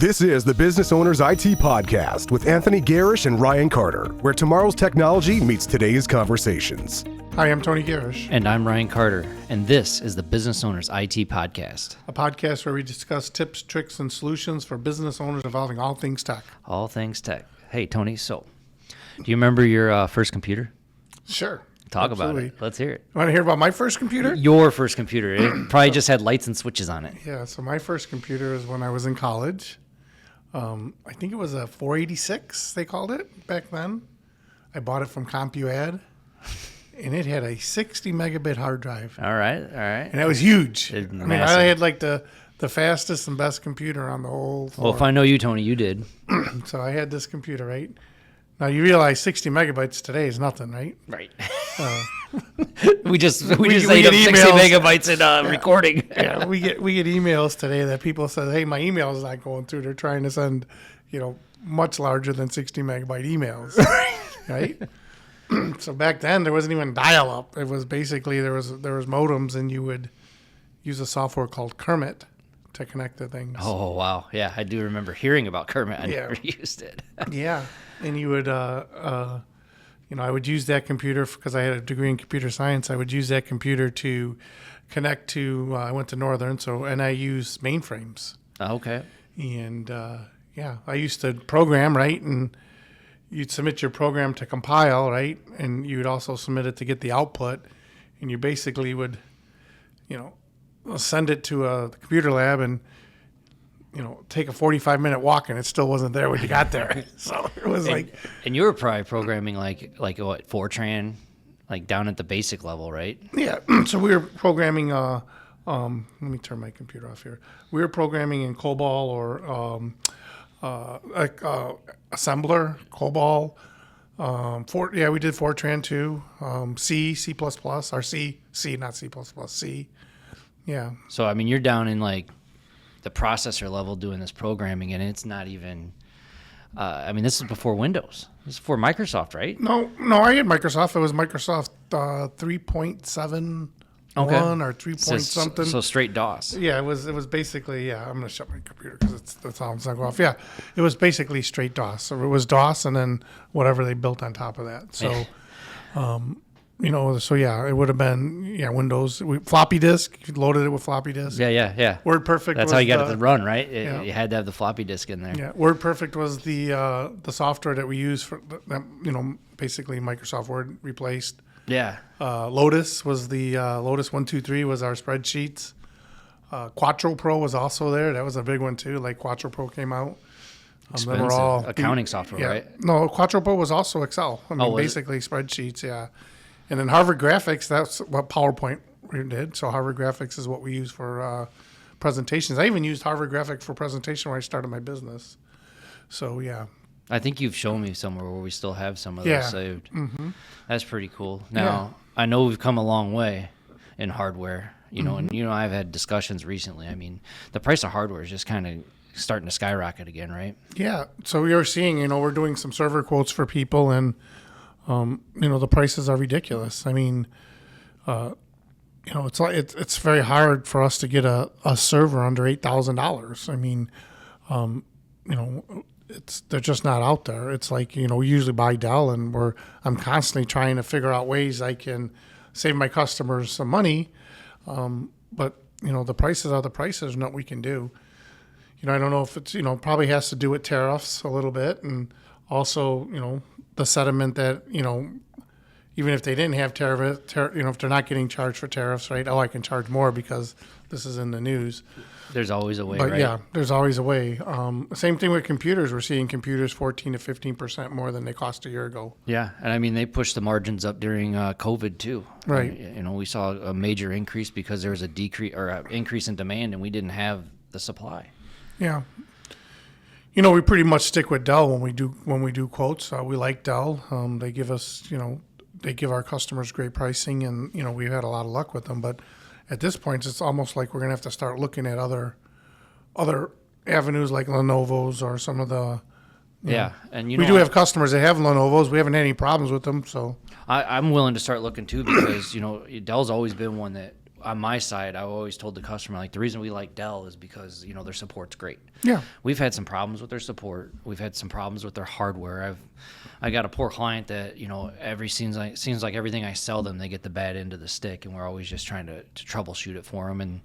This is the Business Owners IT Podcast with Anthony Gerasch and Ryan Carter, where tomorrow's technology meets today's conversations. Hi, I'm Tony Gerasch. And I'm Ryan Carter, and this is the Business Owners IT Podcast. A podcast where we discuss tips, tricks, and solutions for business owners involving all things tech. All things tech. Hey, Tony, so do you remember your first computer? Sure. Talk Absolutely. about it. Let's hear it. Want to hear about my first computer? Your first computer. It probably just had lights and switches on it. Yeah, so my first computer is when I was in college. I think it was a 486, they called it back then. I bought it from CompuAd, and it had a 60 megabit hard drive. All right. And that was huge. It's I mean, massive. I had like the fastest and best computer on the whole floor. Well, if I know you, Tony, you did. So I had this computer, right? Now you realize 60 megabytes today is nothing, right? Right. we just ate up get 60 emails. megabytes in recording. Yeah, we get emails today that people say, "Hey, my email is not going through." They're trying to send, much larger than 60 megabyte emails, right? So back then there wasn't even dial-up. It was basically there was modems, and you would use a software called Kermit to connect the things. Oh, wow. Yeah, I do remember hearing about Kermit. I Yeah. never used it. Yeah, and you would, I would use that computer because I had a degree in computer science. I would use that computer to connect to. I went to Northern, and I used mainframes. Okay. And I used to program, right? And you'd submit your program to compile, right? And you would also submit it to get the output. And you basically would, send it to the computer lab and, take a 45-minute walk, and it still wasn't there when you got there. So it was And you were probably programming like what, FORTRAN, like down at the basic level, right? yeah. So we were programming. Let me turn my computer off here. We were programming in COBOL or assembler, COBOL. We did FORTRAN too. C, C++, or C, not C++, C. Yeah. So, I mean, you're down in like the processor level doing this programming, and it's not even, this is before Windows. This is before Microsoft, right? No, I had Microsoft. It was Microsoft 3.7 or 3 point something. So straight DOS. Yeah, it was basically, I'm going to shut my computer because the sound's not going off. Yeah, it was basically straight DOS. So it was DOS and then whatever they built on top of that. So, it would have been, Windows. Floppy disk, you loaded it with floppy disk. Yeah. WordPerfect That's was how you got it to run, right? Yeah. You had to have the floppy disk in there. Yeah, WordPerfect was the software that we used for, basically Microsoft Word replaced. Yeah. Lotus was the Lotus 123 was our spreadsheets. Quattro Pro was also there. That was a big one too. Like Quattro Pro came out. Expensive. They were all accounting software, right? No, Quattro Pro was also Excel. Basically spreadsheets. Yeah. And then Harvard Graphics, that's what PowerPoint did. So Harvard Graphics is what we use for presentations. I even used Harvard Graphics for presentation when I started my business. So yeah. I think you've shown me somewhere where we still have some of those saved. Mm-hmm. That's pretty cool. Now, I know we've come a long way in hardware, and I've had discussions recently. I mean, the price of hardware is just kind of starting to skyrocket again, right? Yeah. So we are seeing, we're doing some server quotes for people, and the prices are ridiculous. I mean, it's very hard for us to get a server under $8,000. I mean, they're just not out there. It's like, we usually buy Dell, and I'm constantly trying to figure out ways I can save my customers some money. But the prices are the prices, and what we can do. I don't know if it's, probably has to do with tariffs a little bit, and also, the sentiment that, even if they didn't have tariff, if they're not getting charged for tariffs, right? Oh, I can charge more because this is in the news. There's always a way, But right? yeah, there's always a way. Same thing with computers. We're seeing computers 14 to 15% more than they cost a year ago. Yeah, and I mean, they pushed the margins up during COVID too. Right. We saw a major increase because there was a decrease or an increase in demand, and we didn't have the supply. Yeah. We pretty much stick with Dell when we do quotes. We like Dell. They give us, they give our customers great pricing, and we've had a lot of luck with them. But at this point, it's almost like we're gonna have to start looking at other avenues like Lenovo's or some of the. And we do have customers that have Lenovo's. We haven't had any problems with them, so. I'm willing to start looking too because Dell's always been one that on my side, I always told the customer, like, the reason we like Dell is because, you know, their support's great. Yeah. We've had some problems with their support. We've had some problems with their hardware. I got a poor client that, you know, seems like everything I sell them, they get the bad end of the stick, and we're always just trying to troubleshoot it for them,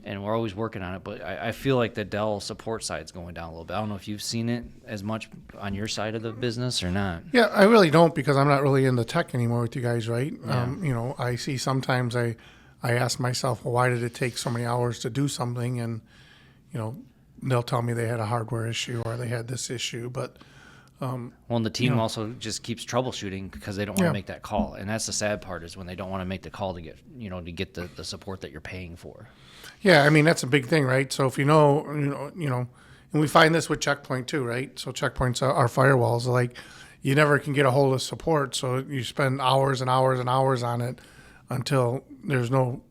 and we're always working on it. But I feel like the Dell support side's going down a little bit. I don't know if you've seen it as much on your side of the business or not. Yeah, I really don't, because I'm not really in the tech anymore with you guys, right? Yeah. You know, I see sometimes I ask myself, well, why did it take so many hours to do something? And, you know, they'll tell me they had a hardware issue or they had this issue, but well, and the team also just keeps troubleshooting because they don't want to make that call, and that's the sad part, is when they don't want to make the call to get the support that you're paying for. Yeah, I mean, that's a big thing, right? So if you know, and we find this with Checkpoint too, right? So Checkpoints are firewalls. Like, you never can get a hold of support, so you spend hours and hours and hours on it until there's no,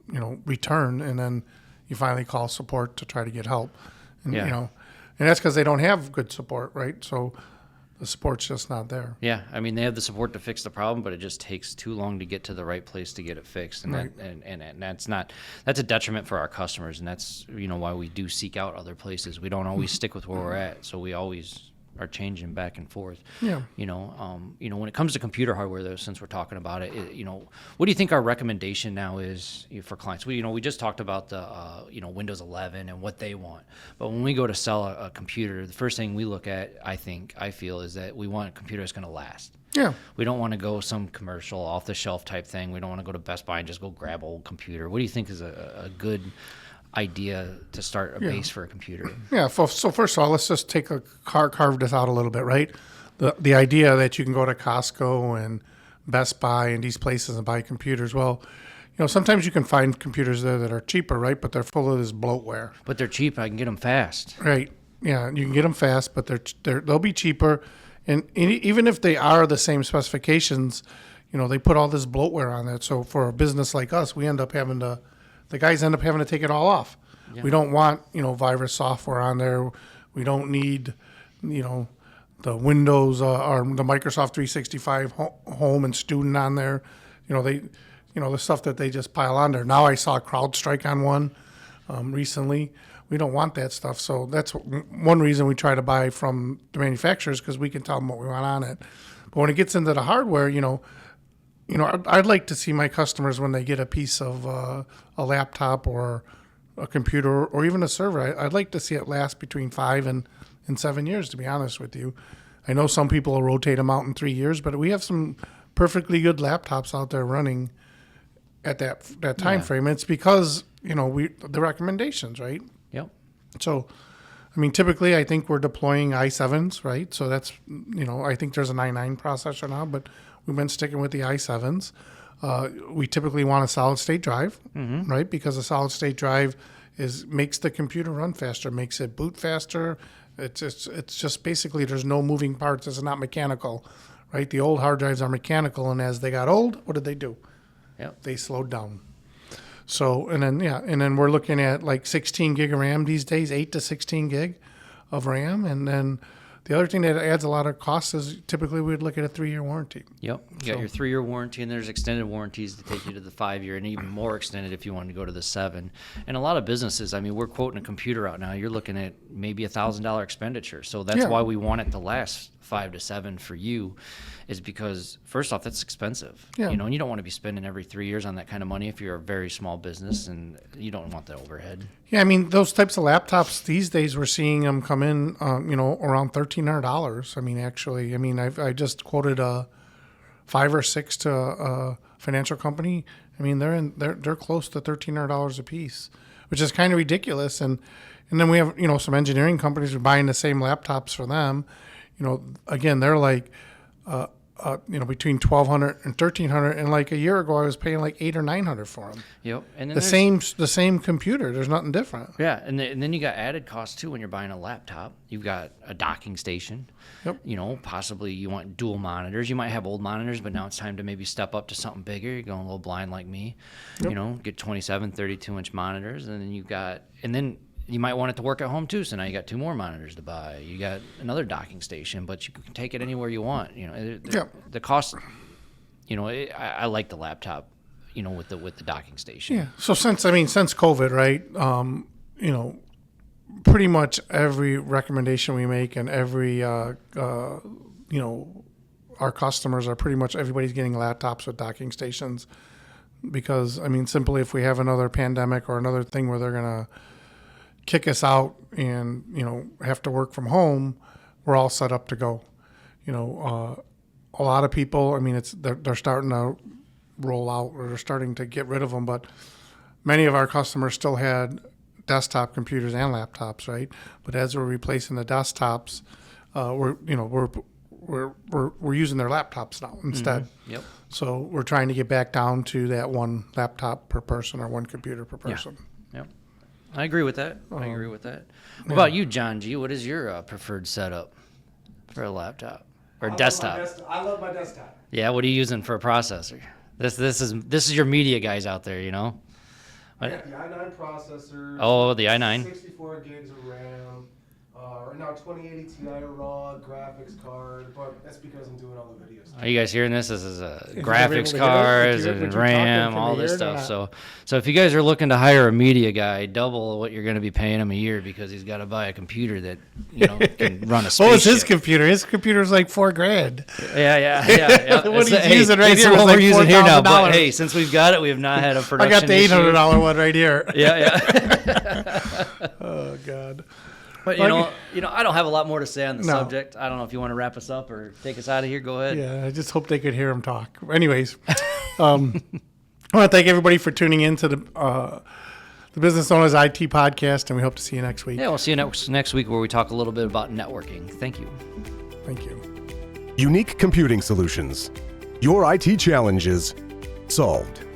return, and then you finally call support to try to get help. And, and that's because they don't have good support, right? So the support's just not there. Yeah, I mean, they have the support to fix the problem, but it just takes too long to get to the right place to get it fixed, and right. and that's a detriment for our customers, and that's why we do seek out other places. We don't always stick with where we're at, so we always are changing back and forth. Yeah. When it comes to computer hardware, though, since we're talking about it, what do you think our recommendation now is for clients? We just talked about the Windows 11 and what they want, but when we go to sell a computer, the first thing we look at, I feel, is that we want a computer that's going to last. Yeah. We don't want to go some commercial off-the-shelf type thing. We don't want to go to Best Buy and just go grab an old computer. What do you think is a good idea to start a base for a computer? Yeah. So first of all, let's just carve this out a little bit, right? The idea that you can go to Costco and Best Buy and these places and buy computers. Well, sometimes you can find computers there that are cheaper, right? But they're full of this bloatware. But they're cheap. I can get them fast. Right. Yeah, you can get them fast, but they'll be cheaper. And even if they are the same specifications, they put all this bloatware on it. So for a business like us, we end up the guys end up having to take it all off. Yeah. We don't want, virus software on there. We don't need, the Windows or the Microsoft 365 home and student on there. The stuff that they just pile on there. Now I saw CrowdStrike on one recently. We don't want that stuff. So that's one reason we try to buy from the manufacturers, because we can tell them what we want on it. But when it gets into the hardware, I'd like to see my customers, when they get a piece of a laptop or a computer or even a server, I'd like to see it last between 5 and 7 years, to be honest with you. I know some people will rotate them out in 3 years, but we have some perfectly good laptops out there running at that time frame. And it's because, the recommendations, right? Yep. So, I mean, typically I think we're deploying i7s, right? So that's, I think there's an i9 processor now, but we've been sticking with the i7s. We typically want a solid state drive, right? Because a solid state drive makes the computer run faster, makes it boot faster. It's just basically, there's no moving parts. It's not mechanical, right? The old hard drives are mechanical, and as they got old, what did they do? Yep. They slowed down. So, and then we're looking at like 16 gig of RAM these days, 8 to 16 gig of RAM. And then the other thing that adds a lot of costs is typically we'd look at a 3-year warranty. Yep. You got your 3-year warranty, and there's extended warranties to take you to the 5-year, and even more extended if you want to go to the 7. And a lot of businesses, I mean, we're quoting a computer out now. You're looking at maybe $1,000 expenditure. So that's why we want it to last 5 to 7 for you, is because first off, that's expensive. Yeah. And you don't want to be spending every 3 years on that kind of money if you're a very small business, and you don't want the overhead. Yeah, I mean, those types of laptops these days, we're seeing them come in, around $1,300. I mean, actually, I just quoted 5 or 6 to a financial company. I mean, they're close to $1,300 a piece, which is kind of ridiculous. And then we have some engineering companies who are buying the same laptops for them. Again, they're like between $1,200 and $1,300, and like a year ago I was paying like $800 or $900 for them. Yep, and then the same computer. There's nothing different. Yeah, and then you got added costs too when you're buying a laptop. You've got a docking station. Yep. Possibly you want dual monitors. You might have old monitors, but now it's time to maybe step up to something bigger. You're going a little blind like me. Yep. Get 27, 32-inch monitors, and then you might want it to work at home too, so now you got 2 more monitors to buy. You got another docking station, but you can take it anywhere you want. The cost. I like the laptop. with the docking station. Yeah. So since COVID, right? Pretty much every recommendation we make and every our customers are pretty much everybody's getting laptops with docking stations because simply if we have another pandemic or another thing where they're gonna kick us out and have to work from home, we're all set up to go. A lot of people, they're starting to roll out or they're starting to get rid of them, but many of our customers still had desktop computers and laptops, right? But as we're replacing the desktops, we're using their laptops now instead. Mm-hmm. Yep. So we're trying to get back down to that one laptop per person or one computer per person. Yeah. Yep. I agree with that. What about you, John G? What is your preferred setup for a laptop or desktop? I love my desktop. Yeah. What are you using for a processor? This is your media guys out there, I got the i9 processor. Oh, the i9. 64 gigs of RAM. Right now, 2080 Ti raw graphics card, but that's because I'm doing all the video stuff. Are you guys hearing this? This is graphics cards and RAM, all this stuff. So if you guys are looking to hire a media guy, double what you're going to be paying him a year because he's got to buy a computer that can run a spaceship. What was his computer? His computer's like $4,000. Yeah. What he's using right it's here the is one like we're using here now. But $4,000. hey, since we've got it, we have not had a production I got the issue. $800 one right here. Yeah. Oh God. But I don't have a lot more to say on the subject. I don't know if you want to wrap us up or take us out of here. Go ahead. Yeah, I just hope they could hear him talk. Anyways, I want to thank everybody for tuning in to the Business Owners IT podcast, and we hope to see you next week. Yeah, we'll see you next week where we talk a little bit about networking. Thank you. Thank you. Unique computing solutions. Your IT challenges solved.